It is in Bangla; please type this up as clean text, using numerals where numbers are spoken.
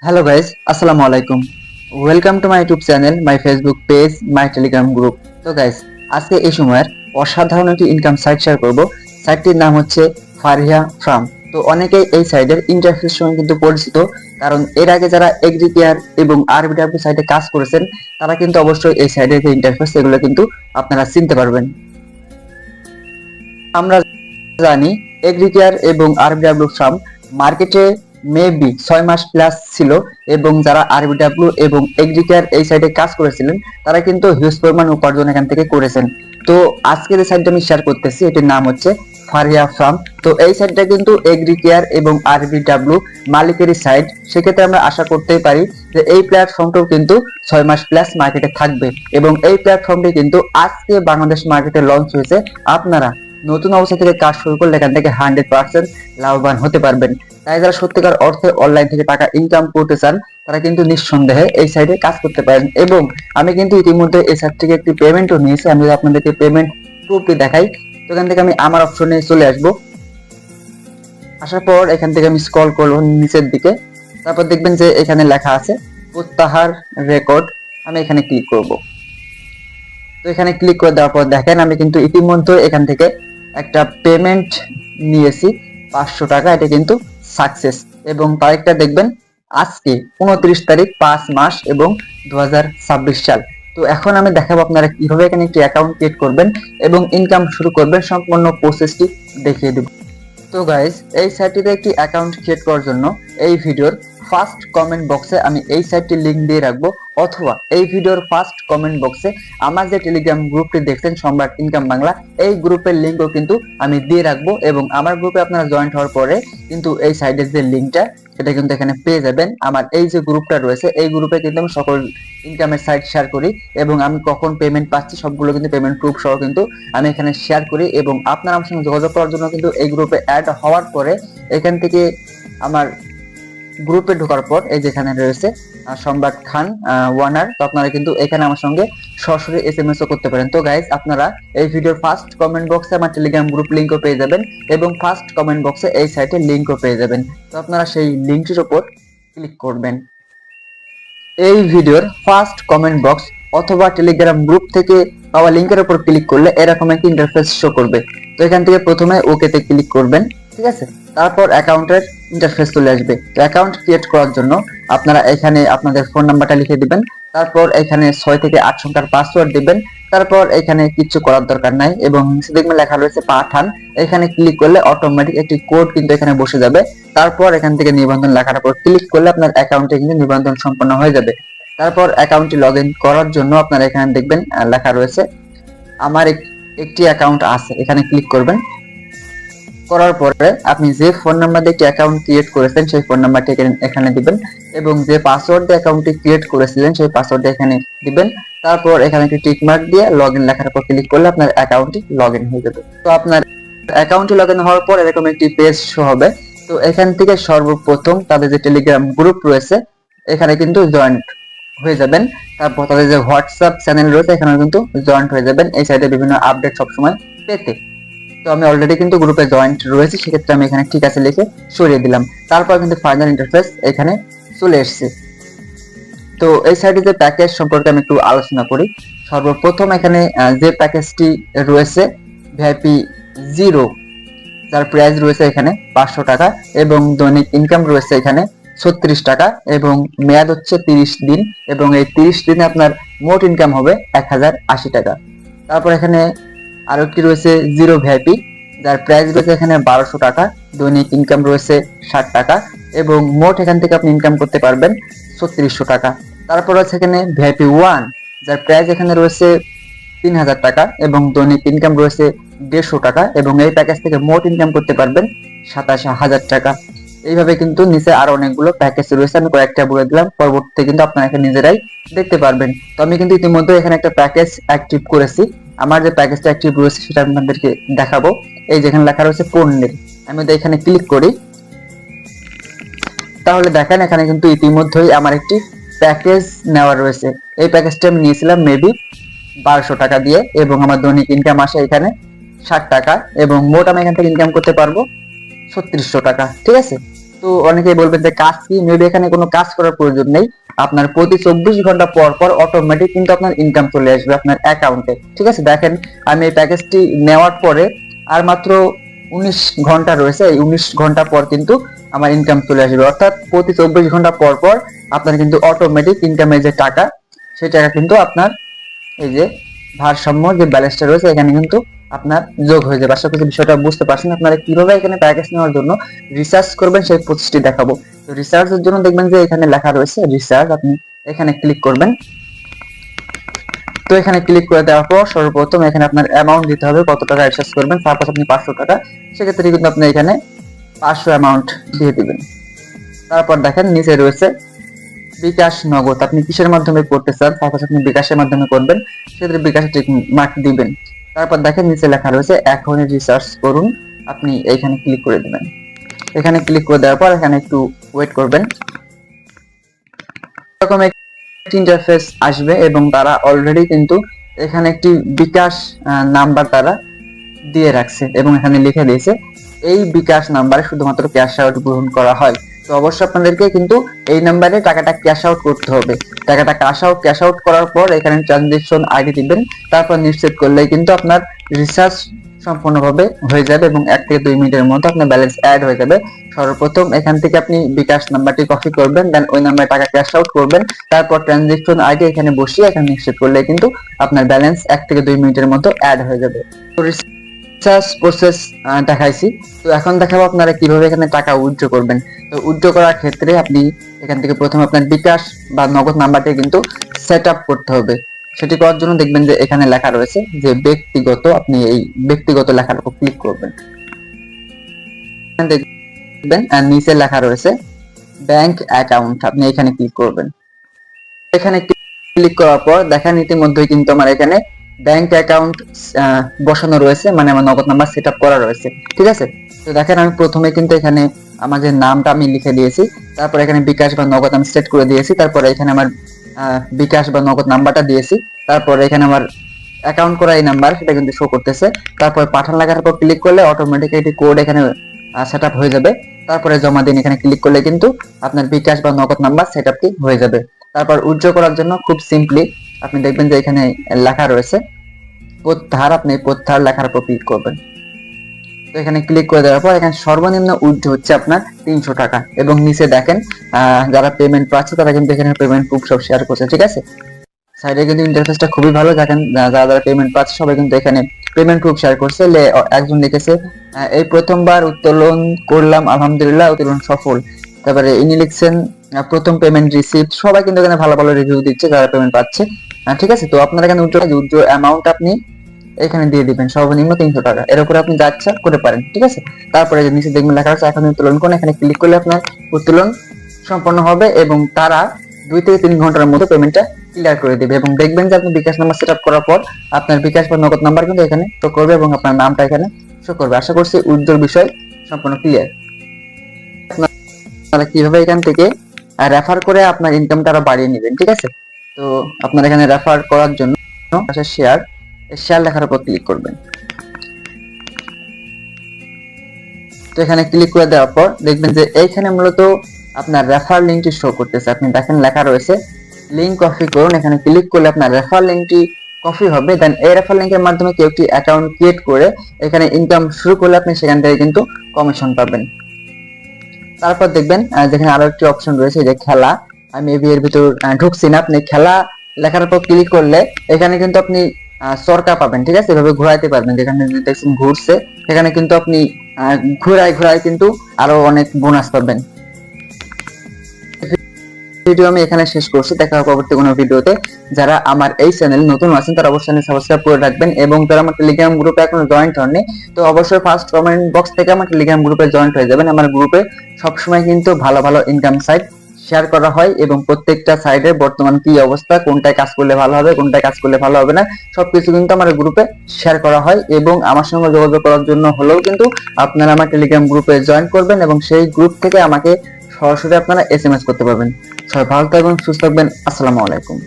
হ্যালো গাইস, আসসালামু আলাইকুম। Welcome to my YouTube channel, my Facebook page, my Telegram group. তো গাইস, আজকে এই সময়ের অসাধারণ একটি ইনকাম সাইট শেয়ার করব। সাইটটির নাম হচ্ছে ফারিয়া ফার্ম। তো অনেকেই এই সাইটের ইন্টারফেস সঙ্গে কিন্তু পরিচিত, কারণ এর আগে যারা এগ্রিকেয়ার এবং আরবিডব্লিউ সাইটে কাজ করেছেন তারা কিন্তু অবশ্যই এই সাইটের যে ইন্টারফেস সেগুলো কিন্তু আপনারা চিনতে পারবেন। আমরা জানি এগ্রিকেয়ার এবং আরবিডব্লিউ ফার্ম মার্কেটে মেবি 6 মাস প্লাস ছিল, এবং যারা আরবিডব্লিউ এবং এগ্রিকেয়ার এই সাইডে কাজ করেছিলেন তারা কিন্তু হিউজ পরিমাণ উপার্জন এখান থেকে করেছেন। তো আজকে যে সাইটটা আমি শেয়ার করতেছি এটির নাম হচ্ছে ফারিয়া ফার্ম। তো এই সাইটটা কিন্তু এগ্রিকেয়ার এবং আরবিডব্লিউ মালিকেরই সাইট, সেক্ষেত্রে আমরা আশা করতেই পারি যে এই প্ল্যাটফর্মটাও কিন্তু 6 মাস প্লাস মার্কেটে থাকবে, এবং এই প্ল্যাটফর্মটি কিন্তু আজকে বাংলাদেশ মার্কেটে লঞ্চ হয়েছে। আপনারা নতুন অবস্থা থেকে কাজ শুরু করলে এখান থেকে 100% লাভবান হতে পারবেন। তাই যারা সত্যিকার অর্থে অনলাইন থেকে টাকা ইনকাম করতে চান তারা কিন্তু নিঃসন্দেহে এই সাইটে কাজ করতে পারেন। এবং আমি কিন্তু ইতিমধ্যে এই সাইট থেকে একটি পেমেন্টও নিয়েছি। আমি যদি আপনাদেরকে পেমেন্ট প্রুফটি দেখাই, তো এখান থেকে আমি আমার অপশনে চলে আসব। আসার পর এখান থেকে আমি স্ক্রল করব নিচের দিকে, তারপর দেখবেন যে এখানে লেখা আছে প্রত্যাহার রেকর্ড। আমি এখানে ক্লিক করব। তো এখানে ক্লিক করে দেওয়ার পর দেখেন আমি কিন্তু ইতিমধ্যে এখান থেকে একটা পেমেন্ট নিয়েছি 500 টাকা। এটা কিন্তু সাকসেস, এবং তারিখটা দেখবেন আজকে 29 তারিখ 5 মাস এবং 2026 সাল। তো এখন আমি দেখাবো আপনারা কিভাবে এখানে একটি অ্যাকাউন্ট ক্রিয়েট করবেন এবং ইনকাম শুরু করবেন, সম্পূর্ণ প্রসেসটি দেখিয়ে দেব। তো গাইস, এই সাইটটিতে একটি অ্যাকাউন্ট ক্রিয়েট করার জন্য এই ভিডিওর ফার্স্ট কমেন্ট বক্সে আমি এই সাইটটির লিংক দিয়ে রাখবো, অথবা এই ভিডিওর ফার্স্ট কমেন্ট বক্সে আমার যে টেলিগ্রাম গ্রুপটি দেখছেন সম্রাট ইনকাম বাংলা, এই গ্রুপের লিংকও কিন্তু আমি দিয়ে রাখবো। এবং আমার গ্রুপে আপনারা জয়েন্ট হওয়ার পরে কিন্তু এই সাইটের যে লিংকটা সেটা কিন্তু এখানে পেয়ে যাবেন। আমার এই যে গ্রুপটা রয়েছে এই গ্রুপে কিন্তু আমি সকল ইনকামের সাইট শেয়ার করি, এবং আমি কখন পেমেন্ট পাচ্ছি সবগুলো কিন্তু পেমেন্ট প্রুফ সহ কিন্তু আমি এখানে শেয়ার করি। এবং আপনারা আমার সঙ্গে যোগাযোগ করার জন্য কিন্তু এই গ্রুপে অ্যাড হওয়ার পরে এখান থেকে আমার গ্রুপে ঢোকার পর এই যেখানে রয়েছে সম্রাট খান ওয়ানার, তো আপনারা কিন্তু এখানে আমার সঙ্গে সরাসরি এসএমএস ও করতে পারেন। তো গাইজ, আপনারা এই ভিডিওর ফার্স্ট কমেন্ট বক্সে আমার টেলিগ্রাম গ্রুপ লিংকও পেয়ে যাবেন, এবং ফার্স্ট কমেন্ট বক্সে এই সাইটের লিংকও পেয়ে যাবেন। তো আপনারা সেই লিংকটির উপর ক্লিক করবেন। এই ভিডিওর ফার্স্ট কমেন্ট বক্স অথবা টেলিগ্রাম গ্রুপ থেকে পাওয়া লিংকের উপর ক্লিক করলে এরকম একটি ইন্টারফেস শো করবে। তো এখান থেকে প্রথমে ওকে তে ক্লিক করবেন, ঠিক আছে। তারপর অ্যাকাউন্টের ইন্টারফেস চলে আসবে। তো অ্যাকাউন্ট ক্রিয়েট করার জন্য আপনারা এখানে আপনাদের ফোন নাম্বারটা লিখে দিবেন, তারপর এখানে 6 থেকে 8 সংখ্যার পাসওয়ার্ড দিবেন। তারপর এখানে কিছু করার দরকার নাই, এবং নিচে দেখবেন লেখা রয়েছে পাঠান। এখানে ক্লিক করলে অটোমেটিক একটি কোড কিন্তু এখানে বসে যাবে। তারপর এখান থেকে নিবন্ধন লেখার উপর ক্লিক করলে আপনার অ্যাকাউন্টে কিন্তু নিবন্ধন সম্পন্ন হয়ে যাবে। তারপর অ্যাকাউন্টটি লগ ইন করার জন্য আপনারা এখানে দেখবেন লেখা রয়েছে আমার একটি অ্যাকাউন্ট আছে, এখানে ক্লিক করবেন। করার পরে আপনি যে ফোন নাম্বার দিয়ে একটি অ্যাকাউন্ট ক্রিয়েট করেছেন সেই ফোন নাম্বারটি এখানে দিবেন, এবং যে পাসওয়ার্ড দিয়ে অ্যাকাউন্টটি ক্রিয়েট করেছিলেন সেই পাসওয়ার্ডটি এখানে দিবেন। তারপর এখানে একটি টিক মার্ক দিয়ে লগ ইন লেখার উপর ক্লিক করলে আপনার অ্যাকাউন্টটি লগ ইন হয়ে যাবে। তো আপনার অ্যাকাউন্টটি লগ ইন হওয়ার পর এরকম একটি পেজ শো হবে। তো এখান থেকে সর্বপ্রথম তাদের যে টেলিগ্রাম গ্রুপ রয়েছে এখানে কিন্তু জয়েন্ট হয়ে যাবেন। তারপর তাদের যে হোয়াটসঅ্যাপ চ্যানেল রয়েছে এখানে কিন্তু জয়েন্ট হয়ে যাবেন এই সাইটে বিভিন্ন আপডেট সবসময় পেতে। তো আমি অলরেডি কিন্তু গ্রুপে জয়েন্ট রয়েছে, সেক্ষেত্রে আমি এখানে ঠিক আছে লিখে সরিয়ে দিলাম। তারপর কিন্তু ফাইনাল ইন্টারফেস এখানে চলে এসেছে। তো এই সাইটে যে প্যাকেজ সম্পর্কে আমি একটু আলোচনা করি। সর্বপ্রথম এখানে যে প্যাকেজটি রয়েছে ভিআইপি জিরো, যার প্রাইস রয়েছে এখানে 500 টাকা, এবং দৈনিক ইনকাম রয়েছে এখানে 36 টাকা, এবং মেয়াদ হচ্ছে 30 দিন, এবং এই 30 দিনে আপনার মোট ইনকাম হবে 1080 টাকা। তারপর এখানে আরো একটি রয়েছে জিরো ভিআইপি, যার প্রাইস রয়েছে এখানে 1200 টাকা, দৈনিক ইনকাম রয়েছে 60 টাকা, এবং মোট এখান থেকে আপনি ইনকাম করতে পারবেন 3600 টাকা। তারপর আছে এখানে ভিআইপি ওয়ান, যার প্রাইস এখানে রয়েছে 3000 টাকা, এবং দৈনিক ইনকাম রয়েছে 150 টাকা, এবং এই প্যাকেজ থেকে মোট ইনকাম করতে পারবেন 27000 টাকা। এইভাবে কিন্তু নিচে আরো অনেকগুলো প্যাকেজ রয়েছে, আমি কয়েকটা বলে দিলাম, পরবর্তীতে কিন্তু আপনারা এখানে নিজেরাই দেখতে পারবেন। তো আমি কিন্তু ইতিমধ্যে এখানে একটা প্যাকেজ অ্যাক্টিভ করেছি। আমার যে প্যাকেজটা অ্যাক্টিভ রয়েছে সেটা আপনাদেরকে দেখাবো। এই যেখানে লেখা রয়েছে পণ্যের, আমি যদি এখানে ক্লিক করি তাহলে দেখেন এখানে কিন্তু ইতিমধ্যেই আমার একটি প্যাকেজ নেওয়া রয়েছে। এই প্যাকেজটা আমি নিয়েছিলাম মেবি 1200 টাকা দিয়ে, এবং আমার দৈনিক ইনকাম আসে এখানে 60 টাকা, এবং মোট আমি এখান থেকে ইনকাম করতে পারবো 3600 টাকা, ঠিক আছে। তো অনেকেই বলবেন যে কাজ কি, মেবি এখানে কোনো কাজ করার প্রয়োজন নেই। আপনার প্রতি 24 ঘন্টা পর পর অটোমেটিক কিন্তু আপনার ইনকাম চলে আসবে আপনার অ্যাকাউন্টে। ঠিক আছে, দেখেন আমি এই প্যাকেজটি নেওয়ার পরে আর মাত্র 19 ঘন্টা রয়েছে, এই 19 ঘন্টা পর কিন্তু আমার ইনকাম চলে আসবে। অর্থাৎ প্রতি 24 ঘন্টা পর পর আপনার কিন্তু অটোমেটিক ইনকামের যে টাকা, সেই টাকা কিন্তু আপনার এই যে ভারসাম্য যে ব্যালেন্সটা রয়েছে এখানে কিন্তু আপনার যোগ হয়ে যাবে। আশা করি বিষয়টা বুঝতে পারছেন। আপনারা কিভাবে এখানে প্যাকেজ নেওয়ার জন্য রিসার্চ করবেন সেই প্রসেসটি দেখাবো। তো রিসার্চের জন্য দেখবেন যে এখানে লেখা রয়েছে রিসার্চ, আপনি এখানে ক্লিক করবেন। তো এখানে ক্লিক করে দেওয়ার পর সর্বপ্রথম এখানে আপনার অ্যামাউন্ট দিতে হবে, কত টাকা রিসার্চ করবেন। সাপোজ আপনি 500 টাকা, সেক্ষেত্রে কিন্তু আপনি এখানে 500 অ্যামাউন্ট দিয়ে দিবেন। তারপর দেখেন নিচে রয়েছে বিকাশ নগদ, আপনি কিসের মাধ্যমে করতে চান। সাপোজ আপনি বিকাশের মাধ্যমে করবেন, সেক্ষেত্রে বিকাশে টিক মার্ক দিবেন। তারপর দেখেন নিচে লেখা রয়েছে এখনই রিসার্চ করুন, আপনি এইখানে ক্লিক করে দিবেন। এখানে ক্লিক করে দেওয়ার পর এখানে একটু ওয়েট করবেন। এরকম একটি ইন্টারফেস আসবে এবং তারা অলরেডি কিন্তু এখানে একটি বিকাশ নাম্বার তারা দিয়ে রাখছে এবং এখানে লিখে দিয়েছে এই বিকাশ নাম্বারে শুধুমাত্র ক্যাশ আউট গ্রহণ করা হয়। তো অবশ্যই আপনাদেরকে কিন্তু এই নাম্বারে টাকাটা ক্যাশ আউট করতে হবে। টাকাটা ক্যাশ আউট করার পর এখানে ট্রানজেকশন আইডি দিবেন, তারপর নিশ্চিত করলেই কিন্তু আপনার রিসার্চ সম্পূর্ণভাবে হয়ে যাবে এবং 1 থেকে 2 মিনিটের মধ্যে আপনার ব্যালেন্স অ্যাড হয়ে যাবে। সর্বপ্রথম এখান থেকে আপনি বিকাশ নাম্বারটি কপি করবেন, দেন ওই নাম্বারে টাকা ক্যাশ আউট করবেন, তারপর ট্রানজেকশন আইডি এখানে বসিয়ে এখানে নিশ্চিত করলে কিন্তু আপনার ব্যালেন্স 1 থেকে 2 মিনিটের মধ্যে অ্যাড হয়ে যাবে। তো রিসার্চ প্রসেস দেখাইছি। তো এখন দেখাবো আপনারা কিভাবে এখানে টাকা উইথড্র করবেন। তো উইথড্র করার ক্ষেত্রে আপনি এখান থেকে প্রথমে আপনার বিকাশ বা নগদ নাম্বারটি কিন্তু সেট আপ করতে হবে। সেটি করার জন্য দেখবেন যে এখানে লেখা রয়েছে যে ব্যক্তিগত, আপনি এই ব্যক্তিগত লেখার উপর ক্লিক করবেন। দেখবেন আর নিচে লেখা রয়েছে ব্যাংক অ্যাকাউন্ট, আপনি এখানে ক্লিক করবেন। এখানে ক্লিক করার পর দেখেন ইতিমধ্যেই কিন্তু আমার এখানে ব্যাংক অ্যাকাউন্ট বসানো রয়েছে, মানে আমার নগদ নাম্বার সেট আপ করা রয়েছে। ঠিক আছে, তো দেখেন আমি প্রথমে কিন্তু এখানে আমার যে নামটা আমি লিখে দিয়েছি, তারপর এখানে বিকাশ বা নগদ আমি সেট করে দিয়েছি, তারপর এখানে আমার বিকাশ বা নগদ নাম্বারটা দিয়েছি, তারপর এখানে আমার অ্যাকাউন্ট করা এই নাম্বার সেটা কিন্তু শো করতেছে। তারপর পাঠান লেখার উপর ক্লিক করলে অটোমেটিক একটি কোড এখানে সেট আপ হয়ে যাবে। তারপরে জমা দিন এখানে ক্লিক করলে কিন্তু আপনার বিকাশ বা নগদ নাম্বার সেট আপটি হয়ে যাবে। তারপর উইথড্র করার জন্য খুব সিম্পলি আপনি দেখবেন যে এখানে লেখা রয়েছে প্রত্যাহার, আপনি প্রত্যাহার লেখার উপর ক্লিক করবেন। তো এখানে ক্লিক করে দেওয়ার পর এখানে সর্বনিম্ন উইথড্র হচ্ছে আপনার 300 টাকা এবং নিচে দেখেন যারা পেমেন্ট পাচ্ছে তারা কিন্তু এখানে পেমেন্ট প্রুফ সব শেয়ার করছে। ঠিক আছে, সাইডে কিন্তু ইন্টারফেসটা খুবই ভালো। দেখেন যারা পেমেন্ট পাচ্ছে সবাই কিন্তু এখানে পেমেন্ট প্রুফ শেয়ার করছে। একজন লিখেছে এই প্রথমবার উত্তোলন করলাম, আলহামদুলিল্লাহ উত্তোলন সফল। তারপরে ইনি লিখছেন প্রথম পেমেন্ট রিসিভড। সবাই কিন্তু এখানে ভালো ভালো রিভিউ দিচ্ছে যারা পেমেন্ট পাচ্ছে। ঠিক আছে, তো আপনারা এখানে উইথড্র অ্যামাউন্ট আপনি এখানে দিয়ে দিবেন সর্বনিম্ন 300 টাকা, এর উপরে আপনি যা ইচ্ছা করে পারেন। ঠিক আছে, তারপরে যে নিচে দেখবেন লেখা আছে এখন উত্তোলন করুন, এখানে ক্লিক করলে আপনার উত্তোলন সম্পন্ন হবে এবং তারা 2 থেকে 3 ঘন্টার মধ্যে পেমেন্টটা ক্লিয়ার করে দিবে। এবং দেখবেন যে আপনি বিকাশ নাম্বার সেট আপ করার পর আপনার বিকাশ বা নগদ নাম্বার কিন্তু এখানে শো করবে এবং আপনার নামটা এখানে শো করবে। আশা করছি উইথড্রর বিষয় সম্পূর্ণ ক্লিয়ার। আপনারা কিভাবে এখান থেকে রেফার করে আপনার ইনকামটা আরো বাড়িয়ে নেবেন। ঠিক আছে, তো আপনারা এখানে রেফার করার জন্য শেয়ার লেখার উপর ক্লিক করবেন। তো এখানে ক্লিক করে দেওয়ার পর দেখবেন যে এইখানে মূলত আপনার রেফার লিঙ্কটি শো করতেছে। আপনি দেখেন লেখা রয়েছে লিঙ্ক কপি করুন, এখানে ক্লিক করলে আপনার রেফার লিঙ্কটি কপি হবে। দেন এই রেফার লিঙ্কের মাধ্যমে কেউ একটি অ্যাকাউন্ট ক্রিয়েট করে এখানে ইনকাম শুরু করলে আপনি সেখান থেকে কিন্তু কমিশন পাবেন। তারপর দেখবেন যেখানে আরো একটি অপশন রয়েছে যে খেলা, আমি এর ভিতর ঢুকছি না। আপনি খেলা লেখার উপর ক্লিক করলে এখানে কিন্তু আপনি সরকা পাবেন। ঠিক আছে, এভাবে ঘোরাইতে পারবেন, যেখানে দেখছেন ঘুরছে এখানে কিন্তু আপনি ঘোরায় কিন্তু আরো অনেক বোনাস পাবেন। ভিডিও আমি এখানে শেষ করছি, দেখা হবে পরবর্তী কোনো ভিডিওতে। যারা আমার এই চ্যানেল নতুন আছেন তারা অবশ্যই সাবস্ক্রাইব করে রাখবেন এবং যারা আমার টেলিগ্রাম গ্রুপে এখনো জয়েন্ট হননি তো অবশ্যই ফার্স্ট কমেন্ট বক্স থেকে আমার টেলিগ্রাম গ্রুপে জয়েন্ট হয়ে যাবেন। আমার গ্রুপে সবসময় কিন্তু ভালো ভালো ইনকাম সাইট শেয়ার করা হয় এবং প্রত্যেকটা সাইডে বর্তমান কি অবস্থা, কোনটায় কাজ করলে ভালো হবে, কোনটায় কাজ করলে ভালো হবে না, সবকিছু কিন্তু আমার গ্রুপে শেয়ার করা হয়। এবং আমার সঙ্গে যোগাযোগ করার জন্য হলেও কিন্তু আপনারা আমার টেলিগ্রাম গ্রুপে জয়েন করবেন এবং সেই গ্রুপ থেকে আমাকে সরাসরি আপনারা এসএমএস করতে পারবেন। সবাই ভালো থাকবেন, সুস্থ থাকবেন। আসসালামু আলাইকুম।